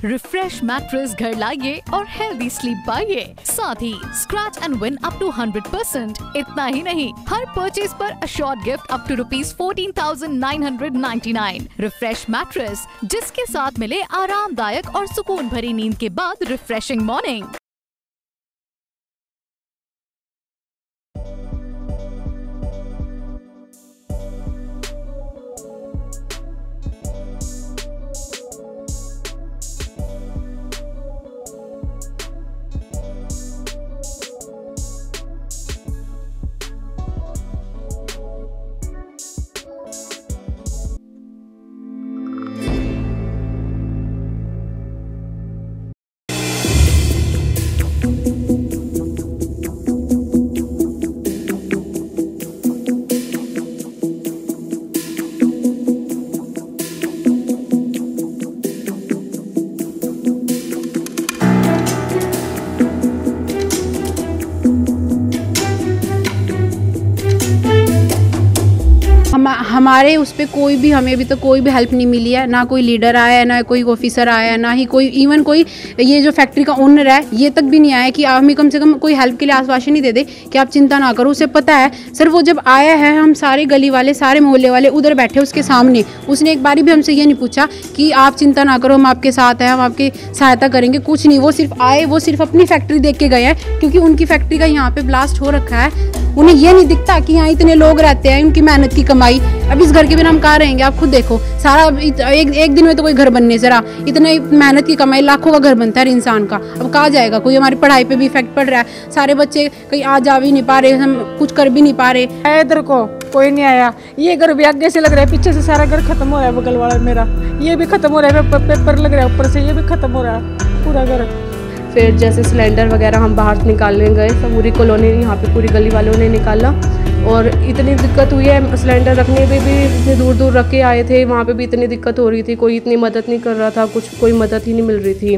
Refresh mattress घर लाइए और हेल्दी स्लीप पाइए। साथ ही scratch and win up to 100%। इतना ही नहीं, हर परचेज पर assured gift up to ₹14,999। Refresh mattress, जिसके साथ मिले आरामदायक और सुकून भरी नींद के बाद रिफ्रेशिंग मॉर्निंग। हमारे उस पर कोई भी, हमें अभी तक कोई भी हेल्प नहीं मिली है। ना कोई लीडर आया है, ना कोई ऑफिसर आया है, ना ही कोई इवन कोई ये जो फैक्ट्री का ओनर है ये तक भी नहीं आया कि आप हमें कम से कम कोई हेल्प के लिए आश्वासन ही दे दे कि आप चिंता ना करो। उसे पता है सर, वो जब आया है हम सारे गली वाले, सारे मोहल्ले वाले उधर बैठे उसके सामने, उसने एक बारी भी हमसे ये नहीं पूछा कि आप चिंता ना करो, हम आपके साथ हैं, हम आपकी सहायता करेंगे, कुछ नहीं। वो सिर्फ आए, वो सिर्फ अपनी फैक्ट्री देख के गए हैं, क्योंकि उनकी फैक्ट्री का यहाँ पे ब्लास्ट हो रखा है। उन्हें ये नहीं दिखता कि यहाँ इतने लोग रहते हैं, उनकी मेहनत की कमाई। अब इस घर के बिना हम कहाँ रहेंगे? आप खुद देखो, सारा एक दिन में तो कोई घर बनने, जरा इतने मेहनत की कमाई, लाखों का घर बनता है इंसान का। अब कहाँ जाएगा? कोई हमारी पढ़ाई पे भी इफेक्ट पड़ रहा है, सारे बच्चे कहीं आ जा भी नहीं पा रहे, हम कुछ कर भी नहीं पा रहे। इधर को कोई नहीं आया। ये घर भी आगे से लग रहा है, पीछे से सारा घर खत्म हो रहा है। बगल वाला मेरा ये भी खत्म हो रहा है, पेपर लग रहा है ऊपर से, ये भी खत्म हो रहा है पूरा घर। फिर जैसे सिलेंडर वगैरह हम बाहर निकालने गए, सब पूरी कॉलोनी, यहाँ पे पूरी गली वालों ने निकाला। और इतनी दिक्कत हुई है, सिलेंडर रखने पे भी इतने दूर दूर रख के आए थे, वहाँ पे भी इतनी दिक्कत हो रही थी, कोई इतनी मदद नहीं कर रहा था, कोई मदद ही नहीं मिल रही थी।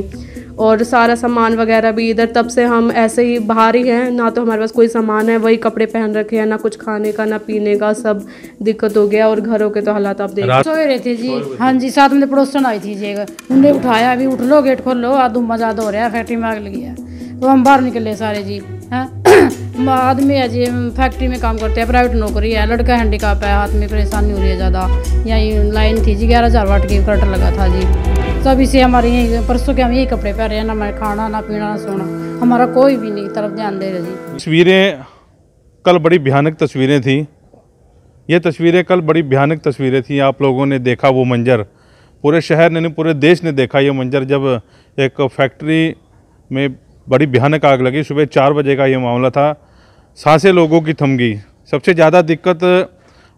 और सारा सामान वगैरह भी इधर, तब से हम ऐसे ही बाहर ही हैं, ना तो हमारे पास कोई सामान है, वही कपड़े पहन रखे हैं, ना कुछ खाने का ना पीने का, सब दिक्कत हो गया। और घरों के तो हालात आप देख सोए रहे थे जी। हाँ जी, साथ में पड़ोसन आई थी जी, उन्हें उठाया, अभी उठ लो, गेट खोल लो, आधुमा ज़्यादा हो रहा है, फैक्ट्री में आग लगी है। तो हम बाहर निकले सारे जी। हैं आदमी है जी, फैक्ट्री में काम करते हैं, प्राइवेट नौकरी है, लड़का हैंडीकैप है, हाथ में परेशानी हो रही है ज़्यादा। यहीं लाइन थी जी, 11,000 वाट की करंट लगा था जी। तभी से हमारे यहीं, परसों के हम यही कपड़े पहन रहे हैं, ना हमारे खाना, ना पीना, ना सोना, हमारा कोई भी नहीं तरफ ध्यान दे रहे जी। तस्वीरें कल बड़ी भयानक तस्वीरें थी। ये तस्वीरें कल बड़ी भयानक तस्वीरें थी। आप लोगों ने देखा वो मंजर, पूरे शहर ने नहीं पूरे देश ने देखा ये मंजर, जब एक फैक्ट्री में बड़ी भयानक आग लगी। सुबह 4 बजे का ये मामला था। सांसें लोगों की थम गई। सबसे ज़्यादा दिक्कत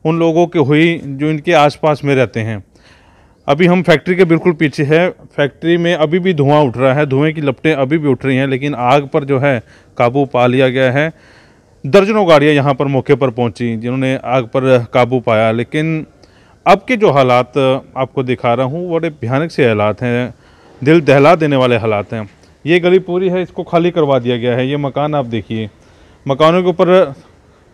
उन लोगों की हुई जो इनके आसपास में रहते हैं। अभी हम फैक्ट्री के बिल्कुल पीछे है। फैक्ट्री में अभी भी धुआं उठ रहा है, धुएं की लपटें अभी भी उठ रही हैं, लेकिन आग पर जो है काबू पा लिया गया है। दर्जनों गाड़ियां यहाँ पर मौके पर पहुँची जिन्होंने आग पर काबू पाया। लेकिन अब के जो हालात आपको दिखा रहा हूँ बड़े भयानक से हालात हैं, दिल दहला देने वाले हालात हैं। ये गली पूरी है, इसको खाली करवा दिया गया है। ये मकान आप देखिए, मकानों के ऊपर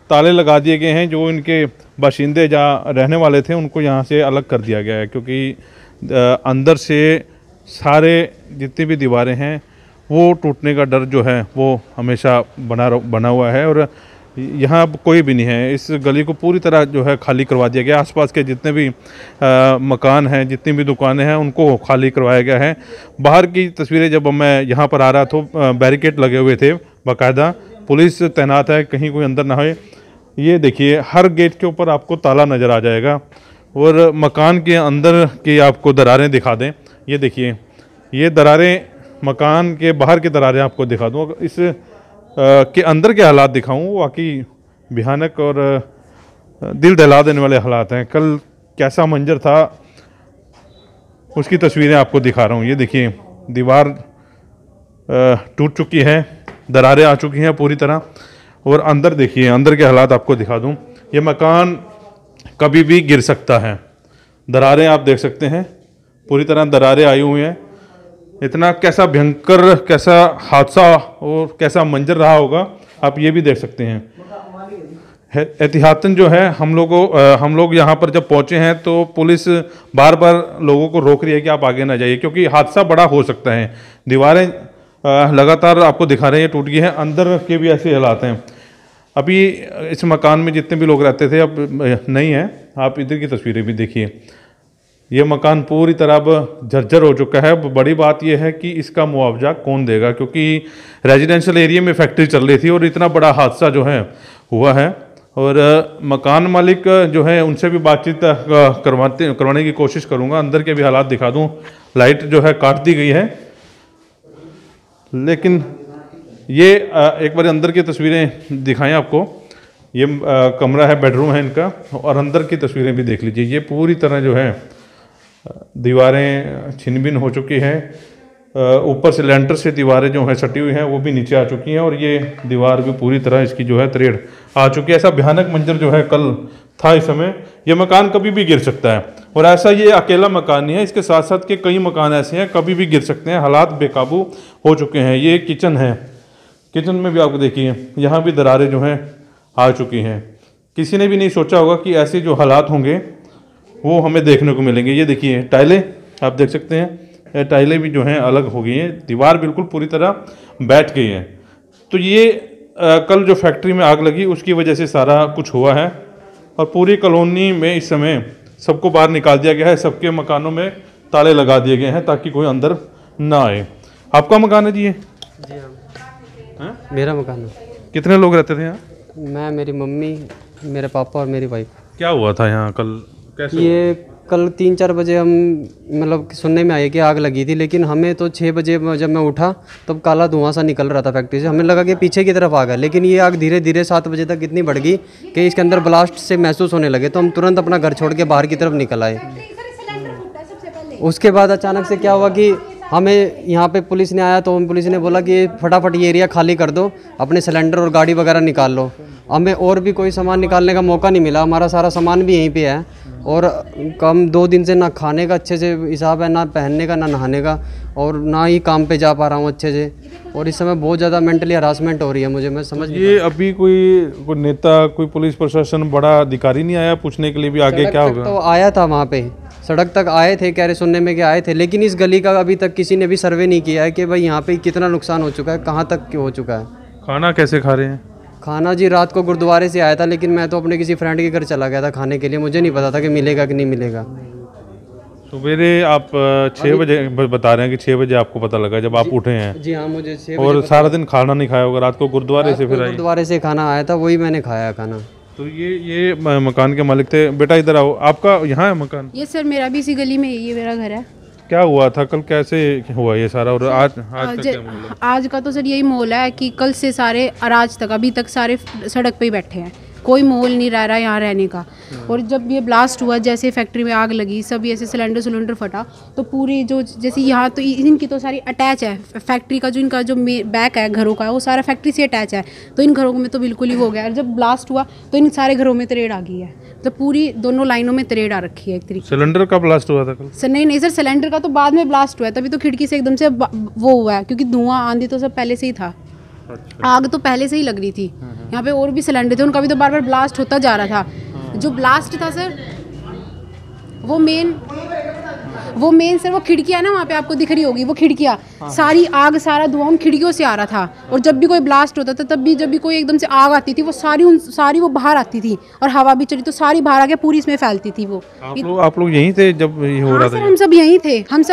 ताले लगा दिए गए हैं। जो इनके बाशिंदे जहाँ रहने वाले थे उनको यहाँ से अलग कर दिया गया है, क्योंकि अंदर से सारे जितनी भी दीवारें हैं वो टूटने का डर जो है वो हमेशा बना हुआ है। और यहाँ अब कोई भी नहीं है। इस गली को पूरी तरह जो है खाली करवा दिया गया। आसपास के जितने भी मकान हैं, जितनी भी दुकानें हैं, उनको खाली करवाया गया है। बाहर की तस्वीरें जब मैं यहाँ पर आ रहा तो बैरिकेड लगे हुए थे, बाकायदा पुलिस तैनात है, कहीं कोई अंदर ना हो। ये देखिए, हर गेट के ऊपर आपको ताला नज़र आ जाएगा। और मकान के अंदर की आपको दरारें दिखा दें, ये देखिए, ये दरारें मकान के बाहर की दरारें आपको दिखा दूँ। इस के अंदर के हालात दिखाऊं, वाकई भयानक और दिल दहला देने वाले हालात हैं। कल कैसा मंजर था उसकी तस्वीरें आपको दिखा रहा हूं। ये देखिए, दीवार टूट चुकी है, दरारें आ चुकी हैं पूरी तरह। और अंदर देखिए, अंदर के हालात आपको दिखा दूं। ये मकान कभी भी गिर सकता है। दरारें आप देख सकते हैं, पूरी तरह दरारें आई हुई हैं। इतना कैसा भयंकर, कैसा हादसा और कैसा मंजर रहा होगा, आप ये भी देख सकते हैं। एहतियातन जो है हम लोग यहाँ पर जब पहुँचे हैं तो पुलिस बार बार लोगों को रोक रही है कि आप आगे ना जाइए, क्योंकि हादसा बड़ा हो सकता है। दीवारें लगातार आपको दिखा रहे हैं टूट गई हैं, अंदर के भी ऐसे हालात हैं। अभी इस मकान में जितने भी लोग रहते थे अब नहीं हैं। आप इधर की तस्वीरें भी देखिए, ये मकान पूरी तरह अब जर्जर हो चुका है। बड़ी बात यह है कि इसका मुआवजा कौन देगा, क्योंकि रेजिडेंशियल एरिया में फैक्ट्री चल रही थी और इतना बड़ा हादसा जो है हुआ है। और मकान मालिक जो है उनसे भी बातचीत करवाने की कोशिश करूंगा। अंदर के भी हालात दिखा दूं। लाइट जो है काट दी गई है, लेकिन ये एक बार अंदर की तस्वीरें दिखाएं आपको। ये कमरा है, बेडरूम है इनका, और अंदर की तस्वीरें भी देख लीजिए। ये पूरी तरह जो है दीवारें छिन भिन हो चुकी हैं। ऊपर से लेंटर से दीवारें जो हैं सटी हुई हैं वो भी नीचे आ चुकी हैं, और ये दीवार भी पूरी तरह इसकी जो है तरेड़ आ चुकी है। ऐसा भयानक मंजर जो है कल था। इस समय ये मकान कभी भी गिर सकता है, और ऐसा ये अकेला मकान नहीं है, इसके साथ साथ के कई मकान ऐसे हैं कभी भी गिर सकते हैं। हालात बेकाबू हो चुके हैं। ये किचन है, किचन में भी आपको देखिए यहाँ भी दरारें जो हैं आ चुकी हैं। किसी ने भी नहीं सोचा होगा कि ऐसे जो हालात होंगे वो हमें देखने को मिलेंगे। ये देखिए टाइलें आप देख सकते हैं, टाइलें भी जो हैं अलग हो गई हैं। दीवार बिल्कुल पूरी तरह बैठ गई है। तो ये कल जो फैक्ट्री में आग लगी उसकी वजह से सारा कुछ हुआ है, और पूरी कॉलोनी में इस समय सबको बाहर निकाल दिया गया है। सबके मकानों में ताले लगा दिए गए हैं ताकि कोई अंदर ना आए। आपका मकान है जी ये? जी हाँ, मेरा मकान है। कितने लोग रहते थे यहाँ? मैं, मेरी मम्मी, मेरे पापा और मेरी वाइफ। क्या हुआ था यहाँ कल, कैसे? ये कल 3-4 बजे हम मतलब सुनने में आया कि आग लगी थी, लेकिन हमें तो 6 बजे जब मैं उठा तब काला धुआं सा निकल रहा था फैक्ट्री से। हमें लगा कि पीछे की तरफ आग है, लेकिन ये आग धीरे धीरे 7 बजे तक इतनी बढ़ गई कि इसके अंदर ब्लास्ट से महसूस होने लगे। तो हम तुरंत अपना घर छोड़ के बाहर की तरफ निकल आए। उसके बाद अचानक से क्या हुआ कि हमें यहाँ पे पुलिस ने आया, तो हम पुलिस ने बोला कि फटाफट ये एरिया खाली कर दो, अपने सिलेंडर और गाड़ी वगैरह निकाल लो। हमें और भी कोई सामान निकालने का मौका नहीं मिला। हमारा सारा सामान भी यहीं पे है, और कम 2 दिन से ना खाने का अच्छे से हिसाब है, ना पहनने का, ना नहाने का, और ना ही काम पे जा पा रहा हूँ अच्छे से। और इस समय बहुत ज़्यादा मेंटली हरासमेंट हो रही है मुझे। मैं समझ ये अभी कोई नेता, कोई पुलिस प्रशासन, बड़ा अधिकारी नहीं आया पूछने के लिए भी आगे क्या होगा? तो आया था वहाँ पे, सड़क तक आए थे, कह रहे सुनने में कि आए थे, लेकिन इस गली का अभी तक किसी ने भी सर्वे नहीं किया है कि भाई यहाँ पे कितना नुकसान हो चुका है, कहाँ तक हो चुका है। खाना कैसे खा रहे हैं? खाना जी रात को गुरुद्वारे से आया था, लेकिन मैं तो अपने किसी फ्रेंड के घर चला गया था खाने के लिए। मुझे नहीं पता था कि मिलेगा कि नहीं मिलेगा। सवेरे आप 6 बजे बता रहे हैं कि 6 बजे आपको पता लगा जब आप उठे हैं? जी हाँ, मुझे 6 और सारा दिन खाना नहीं खाया होगा? रात को गुरुद्वारे से फिर आए? गुरुद्वारे से खाना आया था, वही मैंने खाया खाना। तो ये मकान के मालिक थे। बेटा इधर आओ, आपका यहाँ है मकान? ये सर मेरा भी इसी गली में ही, ये मेरा घर है। क्या हुआ था कल, कैसे हुआ ये सारा, और आज का क्या मामला है? आज का तो सर यही माहौल है कि कल से सारे आज तक अभी तक सारे सड़क पे ही बैठे हैं। कोई माहौल नहीं रह रहा यहाँ रहने का। और जब ये ब्लास्ट हुआ, जैसे फैक्ट्री में आग लगी, सब ऐसे सिलेंडर फटा, तो पूरी जो जैसे यहाँ तो इनकी तो सारी अटैच है। फैक्ट्री का जो इनका जो बैक है घरों का, वो सारा फैक्ट्री से अटैच है। तो इन घरों में तो बिल्कुल ही हो गया। और जब ब्लास्ट हुआ तो इन सारे घरों में तरेड़ आ गई है। तो पूरी दोनों लाइनों में तरेड़ आ रखी है एक तरीके। सिलेंडर का ब्लास्ट हुआ था कल? सर नहीं सर, सिलेंडर का तो बाद में ब्लास्ट हुआ है, तभी तो खिड़की से एकदम से वो हुआ है, क्योंकि धुआं आंधी तो सब पहले से ही था। आग तो पहले से ही लग रही थी। यहाँ पे और भी सिलेंडर थे, उनका भी तो बार बार ब्लास्ट होता जा रहा था। जो ब्लास्ट था सर, वो मेन सर वो खिड़कियाँ ना, वहाँ पे आपको दिख रही होगी वो खिड़कियाँ, सारी आग, सारा धुआं उन खिड़कियों से आ रहा था। और जब भी कोई ब्लास्ट होता था, तब भी जब भी कोई एकदम से आग आती थी, वो सारी वो बाहर आती थी, और हवा भी चली तो सारी बाहर आके पूरी इसमें फैलती थी। वो आप लोग यहीं थे जब ये हो रहा था? हम सब यहीं थे। हम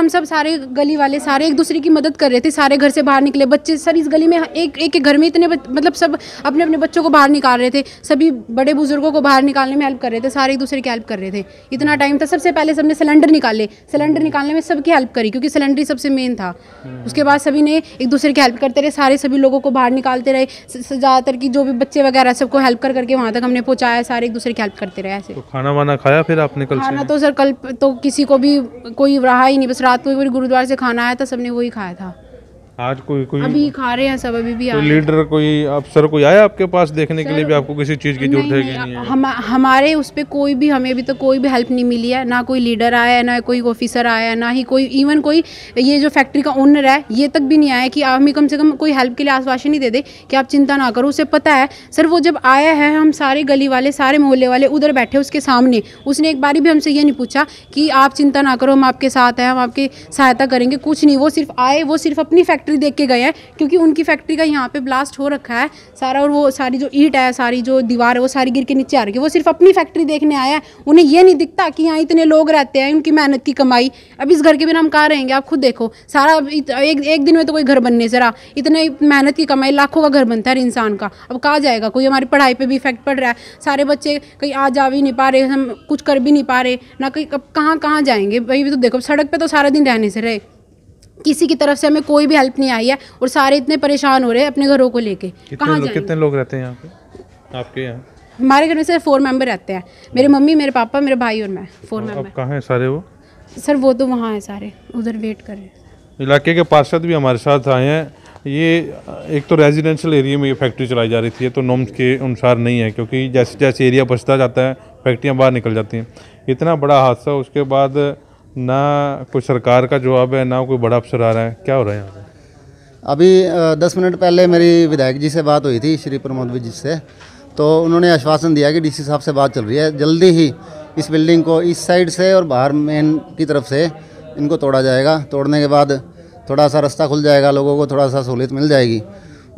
सब सारे गली वाले सारे एक दूसरे की मदद कर रहे थे। सारे घर से बाहर निकले बच्चे सर, इस गली में एक घर में इतने मतलब सब अपने अपने बच्चों को बाहर निकाल रहे थे। सभी बड़े बुजुर्गों को बाहर निकालने में हेल्प कर रहे थे। सारे एक दूसरे की हेल्प कर रहे थे। इतना टाइम था। सबसे पहले सबने सिलेंडर निकाले, सिलेंडर निकालने में सबकी हेल्प करी, क्योंकि सिलेंडर ही सबसे मेन था। उसके बाद सभी ने एक दूसरे की हेल्प करते रहे, सारे सभी लोगों को बाहर निकालते रहे। ज़्यादातर की जो भी बच्चे वगैरह सबको हेल्प करके वहाँ तक हमने पहुँचाया। सारे एक दूसरे की हेल्प करते रहे ऐसे। तो खाना वाना खाया फिर आपने कल? खाना तो सर कल तो किसी को भी कोई रहा ही नहीं, बस रात को गुरुद्वारे से खाना आया था, सबने वही खाया था। आज कोई अभी खा रहे हैं सब, अभी भी कोई लीडर, कोई अफसर कोई आया आपके पास देखने के लिए भी आपको किसी चीज़ की जरूरत है कि नहीं है? हमारे उस पर कोई भी, हमें अभी तक कोई भी हेल्प नहीं मिली है, ना कोई लीडर आया है, ना कोई ऑफिसर आया है, ना ही कोई इवन कोई ये जो फैक्ट्री का ओनर है ये तक भी नहीं आया कि हमें कम से कम कोई हेल्प के लिए आश्वासन नहीं दे दे कि आप चिंता ना करो। उसे पता है सर, वो जब आया है हम सारे गली वाले, सारे मोहल्ले वाले उधर बैठे उसके सामने, उसने एक बारी भी हमसे ये नहीं पूछा कि आप चिंता ना करो, हम आपके साथ हैं, हम आपकी सहायता करेंगे, कुछ नहीं। वो सिर्फ आए, वो सिर्फ अपनी फैक्ट्री देख के गए हैं, क्योंकि उनकी फैक्ट्री का यहाँ पे ब्लास्ट हो रखा है सारा, और वो सारी जो ईंट है, सारी जो दीवार है, वो सारी गिर के नीचे आ रही है। वो सिर्फ अपनी फैक्ट्री देखने आया है, उन्हें ये नहीं दिखता कि यहाँ इतने लोग रहते हैं, उनकी मेहनत की कमाई। अब इस घर के बिना हम कहाँ रहेंगे? आप खुद देखो, सारा एक दिन में तो कोई घर बनने से रहा, इतने मेहनत की कमाई, लाखों का घर बनता है इंसान का। अब कहाँ जाएगा? कोई हमारी पढ़ाई पे भी इफेक्ट पड़ रहा है, सारे बच्चे कहीं आ जा भी नहीं पा रहे, हम कुछ कर भी नहीं पा रहे ना, कहीं अब कहाँ जाएंगे भाई? भी तो देखो, सड़क पे तो सारा दिन रहने से रहे, किसी की तरफ से हमें कोई भी हेल्प नहीं आई है, और सारे इतने परेशान हो रहे हैं अपने घरों को लेके। कहाँ जाएंगे? कितने लोग रहते हैं यहाँ पे आपके यहाँ? हमारे घर में सिर्फ 4 मेंबर रहते हैं, मेरे मम्मी, मेरे पापा, मेरे भाई और मैं, 4 मेंबर। कहाँ हैं सारे वो? सर वो तो वहाँ है, सारे उधर वेट कर रहे हैं। इलाके के पार्षद भी हमारे साथ आए हैं। ये एक तो रेजिडेंशियल एरिया में ये फैक्ट्री चलाई जा रही थी, ये तो नॉर्म्स के अनुसार नहीं है, क्योंकि जैसे जैसे एरिया बचता जाता है फैक्ट्रियाँ बाहर निकल जाती हैं। इतना बड़ा हादसा, उसके बाद ना कोई सरकार का जवाब है, ना कोई बड़ा अफसर आ रहा है। क्या हो रहा है यहाँ पे? अभी 10 मिनट पहले मेरी विधायक जी से बात हुई थी, श्री प्रमोद जी से, तो उन्होंने आश्वासन दिया कि डीसी साहब से बात चल रही है, जल्दी ही इस बिल्डिंग को इस साइड से और बाहर मेन की तरफ से इनको तोड़ा जाएगा। तोड़ने के बाद थोड़ा सा रास्ता खुल जाएगा, लोगों को थोड़ा सा सहूलियत मिल जाएगी।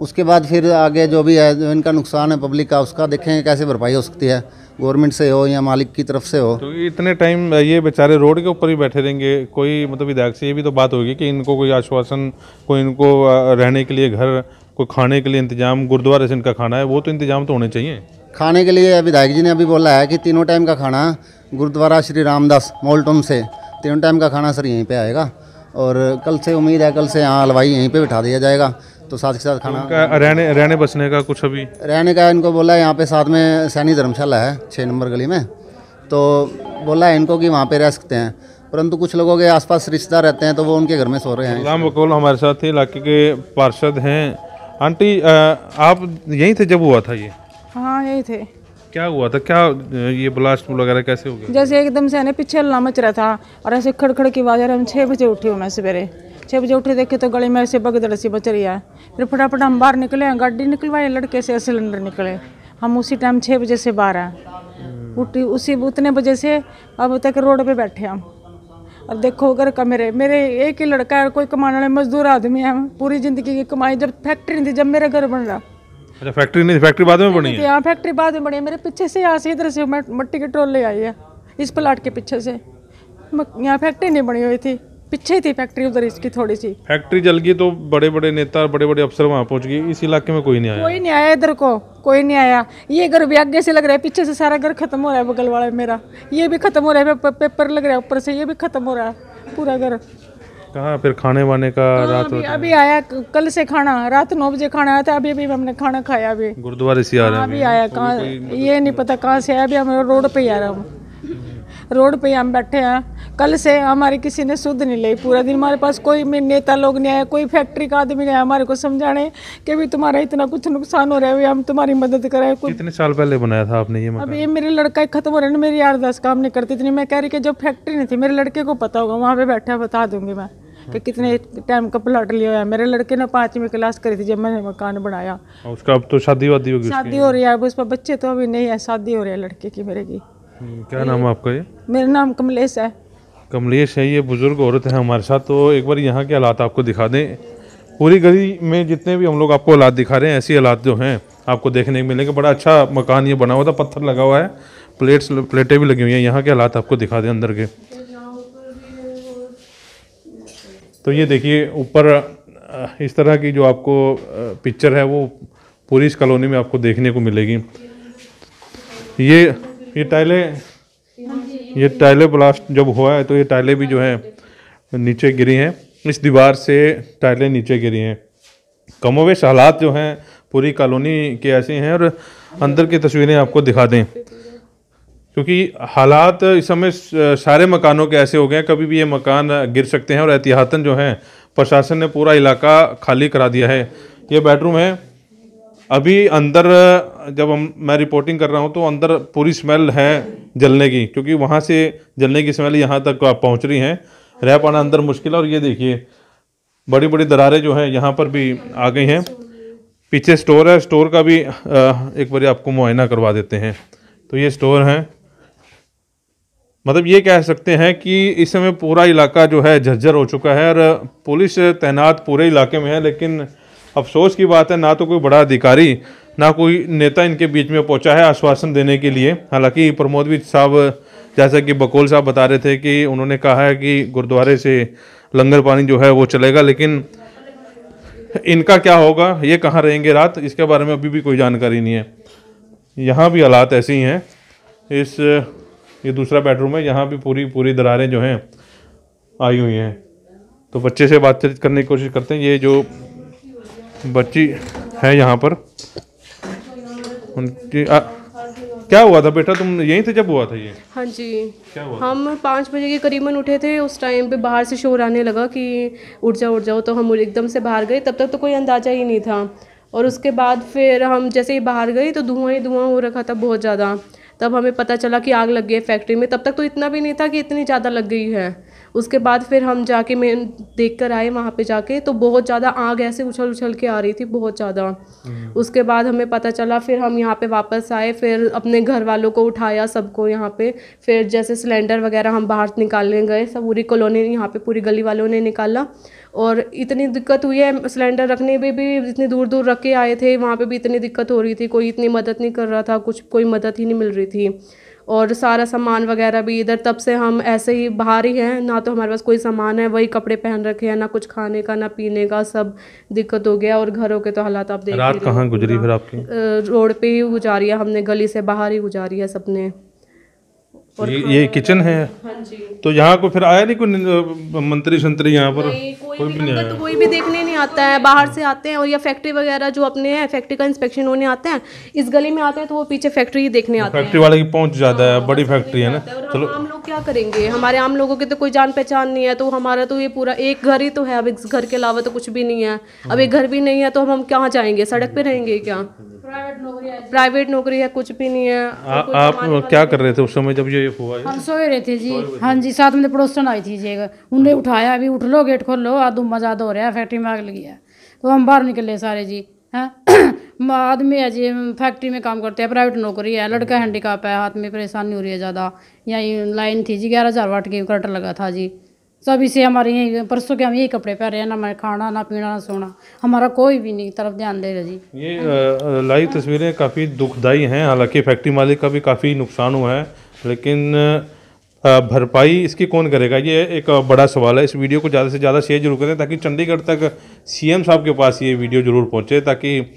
उसके बाद फिर आगे जो भी है, जो इनका नुकसान है पब्लिक का, उसका देखेंगे कैसे भरपाई हो सकती है, गवर्नमेंट से हो या मालिक की तरफ से हो। तो इतने टाइम ये बेचारे रोड के ऊपर ही बैठे रहेंगे? कोई मतलब विधायक से ये भी तो बात होगी कि इनको कोई आश्वासन, कोई इनको रहने के लिए घर, कोई खाने के लिए इंतजाम, गुरुद्वारे से इनका खाना है, वो तो इंतजाम तो होने चाहिए। खाने के लिए विधायक जी ने अभी बोला है कि 3 टाइम का खाना गुरुद्वारा श्री रामदास मोल्टन से 3 टाइम का खाना सर यहीं पे आएगा, और कल से उम्मीद है, कल से यहाँ हलवाई यहीं पे बिठा दिया जाएगा, तो साथ के साथ खाना। रहने बसने का कुछ अभी रहने का इनको बोला है, यहाँ पे साथ में सैनी धर्मशाला है 6 नंबर गली में, तो बोला है इनको कि वहाँ पे रह सकते हैं, परंतु कुछ लोगों के आसपास रिश्तेदार रहते हैं तो वो उनके घर में सो रहे हैं। राम बकौल हमारे साथ ही इलाके के पार्षद हैं। आंटी, आप यहीं थे जब हुआ था ये? हाँ यही थे। क्या हुआ था? क्या ये ब्लास्ट वगैरह कैसे हो गया? जैसे एकदम से है पिछले हल्ला मच रहा था, और ऐसे खड़खड़ की आवाज़। हम 6 बजे उठी हूँ मैं, सवेरे 6 बजे उठे, देखे तो गली में ऐसे भगदड़ सी बच रही है। फिर फटाफट हम बाहर निकले, गाड़ी निकलवाए, लड़के से सिलेंडर निकले। हम उसी टाइम 6 बजे से बाहर हैं, उठी उसी उतने बजे से अब तक रोड पे बैठे हम। और देखो घर का मेरे एक ही लड़का है, कोई कमाने वाले मजदूर आदमी है। पूरी ज़िंदगी की कमाई, जब फैक्ट्री नहीं थी, जब मेरा घर बन रहा। अच्छा, फैक्ट्री नहीं, फैक्ट्री बाद में बनी है? यहाँ फैक्ट्री बाद में बनी है। मेरे पीछे से यहाँ से इधर से मट्टी के ट्रोले आई है, इस प्लाट के पीछे से। यहाँ फैक्ट्री नहीं बनी हुई थी, पीछे थी फैक्ट्री उधर इसकी थोड़ी सी। फैक्ट्री जल गई तो बड़े बड़े नेता, बड़े बड़े अफसर वहाँ पहुँच गए, इस इलाके में कोई नहीं आया? कोई नहीं आया इधर को, कोई नहीं आया। ये घर भी आगे से लग रहा है, पीछे से सारा घर खत्म हो रहा है, बगल वाला मेरा ये भी खत्म हो रहा है, पेपर लग रहा है ऊपर से, ये भी खत्म हो रहा है पूरा घर। कहाँ फिर खाने वाने का? रात अभी आया, कल से खाना, रात 9 बजे खाना आया था, अभी हमने खाना खाया। अभी गुरुद्वारे से आ रहे हैं? अभी आया, कहाँ ये नहीं पता कहाँ से आया। अभी हम रोड पे ही आ रहे हम, रोड पे हम बैठे हैं। कल से हमारी किसी ने सुध नहीं ली पूरा दिन। हमारे पास कोई नेता लोग नहीं आया, कोई फैक्ट्री का आदमी नहीं आया हमारे को समझाने कि भी तुम्हारा इतना कुछ नुकसान हो रहा है, हम तुम्हारी मदद करें। कितने साल पहले बनाया था आपने ये मकान? अभी मेरे लड़का खत्म हो रहा है ना, मेरी 8-10 काम नहीं करती इतनी। मैं कह रही कि जब फैक्ट्री नहीं थी, मेरे लड़के को पता होगा, वहाँ पे बैठा बता दूंगी मैं कि कितने टाइम का प्लाट लिया है। मेरे लड़के ने 5वीं क्लास करी थी जब मैंने मकान बनाया। उसका अब तो शादी वादी होगी? शादी हो रही है, उस पर बच्चे तो अभी नहीं है, शादी हो रही है लड़के की मेरे की। क्या नाम है आपका? ये मेरा नाम कमलेश है। कमलेश है, ये बुजुर्ग औरत है हमारे साथ। तो एक बार यहाँ के हालात आपको दिखा दें। पूरी गली में जितने भी हम लोग आपको हालात दिखा रहे हैं, ऐसी हालात जो हैं आपको देखने को मिलेंगे। बड़ा अच्छा मकान ये बना हुआ था, पत्थर लगा हुआ है, प्लेटें भी लगी हुई हैं। यहाँ के हालात आपको दिखा दें अंदर के। तो ये देखिए ऊपर इस तरह की जो आपको पिक्चर है वो पूरी इस कॉलोनी में आपको देखने को मिलेगी। ये टाइलें ब्लास्ट जब हुआ है तो ये टाइलें भी जो है नीचे गिरी हैं, इस दीवार से टाइलें नीचे गिरी हैं। कमोवेश हालात जो हैं पूरी कॉलोनी के ऐसे हैं। और अंदर की तस्वीरें आपको दिखा दें, क्योंकि हालात इस समय सारे मकानों के ऐसे हो गए हैं, कभी भी ये मकान गिर सकते हैं। और एहतियातन जो है प्रशासन ने पूरा इलाका खाली करा दिया है। ये बेडरूम है। अभी अंदर जब मैं रिपोर्टिंग कर रहा हूँ तो अंदर पूरी स्मेल है जलने की, क्योंकि वहाँ से जलने की स्मेल यहाँ तक पहुँच रही है। रह पाना अंदर मुश्किल है। और ये देखिए बड़ी बड़ी दरारें जो हैं यहाँ पर भी आ गई हैं। पीछे स्टोर है, स्टोर का भी एक बार आपको मुआयना करवा देते हैं। तो ये स्टोर है। मतलब ये कह सकते हैं कि इस समय पूरा इलाका जो है झज्जर हो चुका है और पुलिस तैनात पूरे इलाके में है। लेकिन अफसोस की बात है, ना तो कोई बड़ा अधिकारी ना कोई नेता इनके बीच में पहुंचा है आश्वासन देने के लिए। हालांकि प्रमोद विज साहब, जैसा कि बकोल साहब बता रहे थे कि उन्होंने कहा है कि गुरुद्वारे से लंगर पानी जो है वो चलेगा, लेकिन इनका क्या होगा, ये कहाँ रहेंगे रात, इसके बारे में अभी भी कोई जानकारी नहीं है। यहाँ भी हालात ऐसे ही हैं। ये दूसरा बेडरूम है, यहाँ भी पूरी दरारें जो हैं आई हुई हैं। तो बच्चे से बातचीत करने की कोशिश करते हैं। ये जो बच्ची है यहाँ पर, उनकी क्या हुआ था बेटा, तुम यहीं थे जब हुआ था ये? हाँ जी, क्या हुआ? हम 5 बजे के करीबन उठे थे। उस टाइम पे बाहर से शोर आने लगा कि उठ जाओ, तो हम एकदम से बाहर गए। तब तक तो कोई अंदाज़ा ही नहीं था। और उसके बाद फिर हम जैसे ही बाहर गए तो धुआं ही धुआं हो रखा था बहुत ज़्यादा। तब हमें पता चला कि आग लग गई है फैक्ट्री में। तब तक तो इतना भी नहीं था कि इतनी ज़्यादा लग गई है। उसके बाद फिर हम जाके देख कर आए वहाँ पे जाके, तो बहुत ज़्यादा आग ऐसे उछल के आ रही थी, बहुत ज़्यादा। उसके बाद हमें पता चला, फिर हम यहाँ पे वापस आए, फिर अपने घर वालों को उठाया सबको यहाँ पे। फिर जैसे सिलेंडर वगैरह हम बाहर निकालने गए, सब पूरी कॉलोनी यहाँ पे पूरी गली वालों ने निकाला। और इतनी दिक्कत हुई है, सिलेंडर रखने में भी इतनी दूर रख के आए थे, वहाँ पे भी इतनी दिक्कत हो रही थी। कोई इतनी मदद नहीं कर रहा था, कोई मदद ही नहीं मिल रही थी। और सारा सामान वगैरह भी इधर, तब से हम ऐसे ही बाहर ही हैं। ना तो हमारे पास कोई सामान है, वही कपड़े पहन रखे हैं, ना कुछ खाने का ना पीने का, सब दिक्कत हो गया। और घरों के तो हालात आप देख रहे हो। रात कहाँ गुजरी फिर आपकी? रोड पे ही गुजारी है हमने, गली से बाहर ही गुजारी है सबने। और ये किचन है। हाँ जी। तो यहाँ को फिर आया नहीं कोई मंत्री संतरी यहाँ पर? कोई भी नहीं, तो कोई भी देखने नहीं आता है, बाहर से आते हैं। और ये फैक्ट्री वगैरह जो अपने हैं, फैक्ट्री का इंस्पेक्शन होने आते हैं, इस गली में आते हैं तो वो पीछे फैक्ट्री ही देखने आते हैं। फैक्ट्री वाले की पहुंच ज़्यादा है, बड़ी फैक्ट्री है ना। चलो, आम लोग क्या करेंगे? हमारे आम लोगों की तो कोई जान पहचान नहीं है। तो हमारा तो ये पूरा एक घर ही तो है। अब इस घर के अलावा तो कुछ भी नहीं है। अब एक घर भी नहीं है तो हम कहाँ जाएंगे? सड़क पे रहेंगे क्या? प्राइवेट नौकरी है, कुछ भी नहीं है। आप क्या कर रहे थे उस समय जब ये हुआ? हम सोए रहे थे जी। हाँ जी, साथ में पड़ोसन आई थी जी, उन्हें उठाया, अभी उठ लो, गेट खोल लो, धुआं ज़्यादा हो रहा है, फैक्ट्री में आग लगी है। तो हम बाहर निकले सारे जी। हैं आदमी है जी, फैक्ट्री में काम करते हैं, प्राइवेट नौकरी है, लड़का हैंडीकैप है, हाथ में परेशानी हो रही है ज़्यादा। यही लाइन थी जी, 11,000 वाट की करंट लगा था जी। सब इसे हमारे यही परसों के हम यही कपड़े पहन रहे हैं, ना मैं खाना ना पीना ना सोना, हमारा कोई भी नहीं तरफ ध्यान दे रहा जी। ये लाइव तस्वीरें काफ़ी दुखदाई हैं। हालांकि फैक्ट्री मालिक का भी काफ़ी नुकसान हुआ है, लेकिन भरपाई इसकी कौन करेगा, ये एक बड़ा सवाल है। इस वीडियो को ज़्यादा से ज़्यादा शेयर जरूर करें ताकि चंडीगढ़ तक सीएम साहब के पास ये वीडियो जरूर पहुँचे, ताकि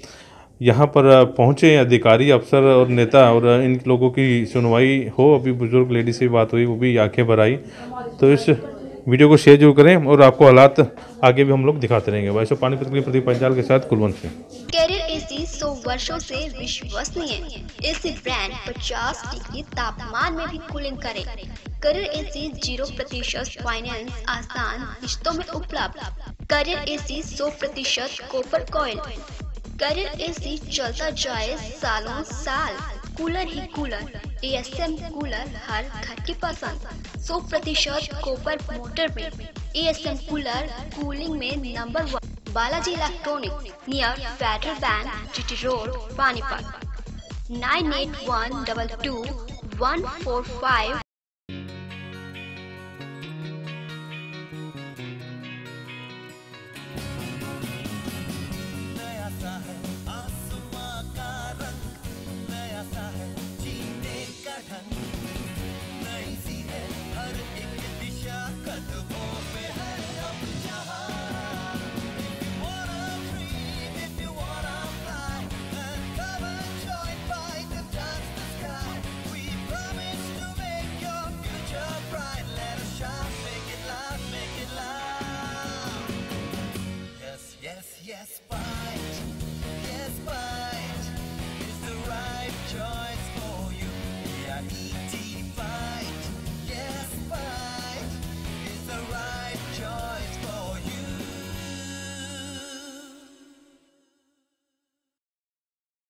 यहाँ पर पहुँचे अधिकारी, अफसर और नेता, और इन लोगों की सुनवाई हो। अभी बुजुर्ग लेडी से बात हुई, वो भी आंखें भर आई। तो इस वीडियो को शेयर जरूर करें और आपको हालात आगे भी हम लोग दिखाते रहेंगे। वैसे पानीपत के लिए प्रदीप पंचाल के साथ कुलवंत सिंह। कैरियर एसी 100 वर्षों से विश्वसनीय एसी ब्रांड 50 डिग्री तापमान में भी कूलिंग करे। कैरियर एसी 0% फाइनेंस आसान किश्तों में उपलब्ध। Carrier AC 100% copper coil. Carrier AC चलता जाए सालों साल। कूलर ही कूलर, ASM कूलर हर घर की पसंद। 100% कॉपर मोटर में ASM कूलर कूलिंग में number 1। Balaji electronic near Federal Bank, GT road, Panipat. 98122145। Yes, fight is the right choice.